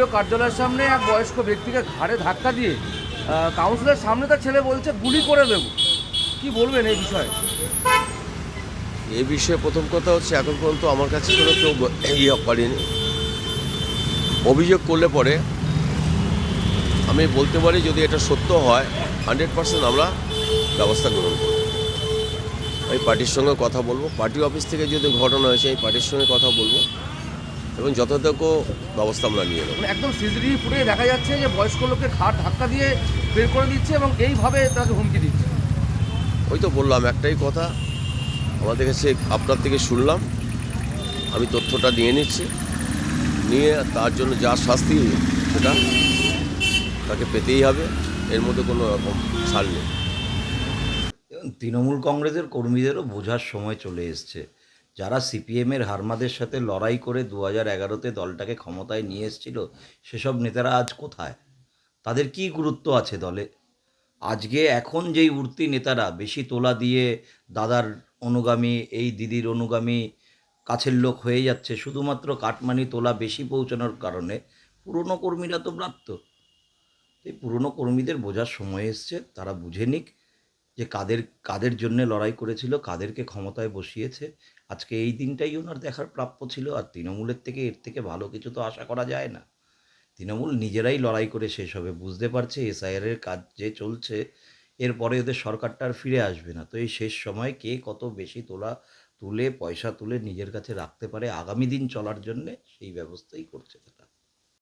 BDO কার্যালয়ের সামনে এক বয়স্ক ব্যক্তিকে ঘাড়ে ধাক্কা দিয়ে কাউন্সিলের সামনে তার ছেলে বলছে গুলি করে দেব, কি বলবেন এই বিষয়ে? এই বিষয়ে প্রথম কথা হচ্ছে, এখন পর্যন্ত আমার কাছে কোনো কেউ করেনি। অভিযোগ করলে পরে আমি বলতে পারি, যদি এটা সত্য হয় 100% আমরা ব্যবস্থা গ্রহণ করব। আমি পার্টির সঙ্গে কথা বলবো, পার্টি অফিস থেকে যদি ঘটনা হয়েছে আমি পার্টির সঙ্গে কথা বলবো এবং যথাযথ ব্যবস্থা আমরা নিয়ে নেব। মানে একদম সিসিটিভি ফুটেজে দেখা যাচ্ছে যে বয়স্ক লোককে ঘাড় ধাক্কা দিয়ে বের করে দিচ্ছে এবং এইভাবে তাকে হুমকি দিচ্ছে। ওই তো বললাম একটাই কথা, আমাদের কাছে আপনার থেকে শুনলাম, আমি তথ্যটা নিয়ে নিচ্ছি, নিয়ে তার জন্য যা শাস্তি সেটা তাকে পেতেই হবে, এর মধ্যে কোনো রকম ছাড় নেই। এবং তৃণমূল কংগ্রেসের কর্মীদেরও বোঝার সময় চলে এসছে। যারা সিপিএমের হারমাদের সাথে লড়াই করে 2011-তে দলটাকে ক্ষমতায় নিয়ে এসেছিল, সেসব নেতারা আজ কোথায়? তাদের কি গুরুত্ব আছে দলে? আজকে এখন যেই উঠতি নেতারা বেশি তোলা দিয়ে দাদার অনুগামী, এই দিদির অনুগামী, কাছের লোক হয়ে যাচ্ছে শুধুমাত্র কাটমানি তোলা বেশি পৌঁছানোর কারণে, পুরনো কর্মীরা তো ব্রাত্য। এই পুরনো কর্মীদের বোঝার সময় এসছে, তারা বুঝে নিক যে কাদের কাদের জন্য লড়াই করেছিল, কাদেরকে ক্ষমতায় বসিয়েছে। আজকে এই দিনটাই ওনার দেখার প্রাপ্য ছিল। আর তৃণমূলের থেকে এর থেকে ভালো কিছু তো আশা করা যায় না। তৃণমূল নিজেরাই লড়াই করে শেষ হবে, বুঝতে পারছে এসআইআরের কাজ যে চলছে, এরপরে ওদের সরকারটা আর ফিরে আসবে না। তো এই শেষ সময় কে কত বেশি তুলে পয়সা তুলে নিজের কাছে রাখতে পারে আগামী দিন চলার জন্যে, সেই ব্যবস্থাই করছে।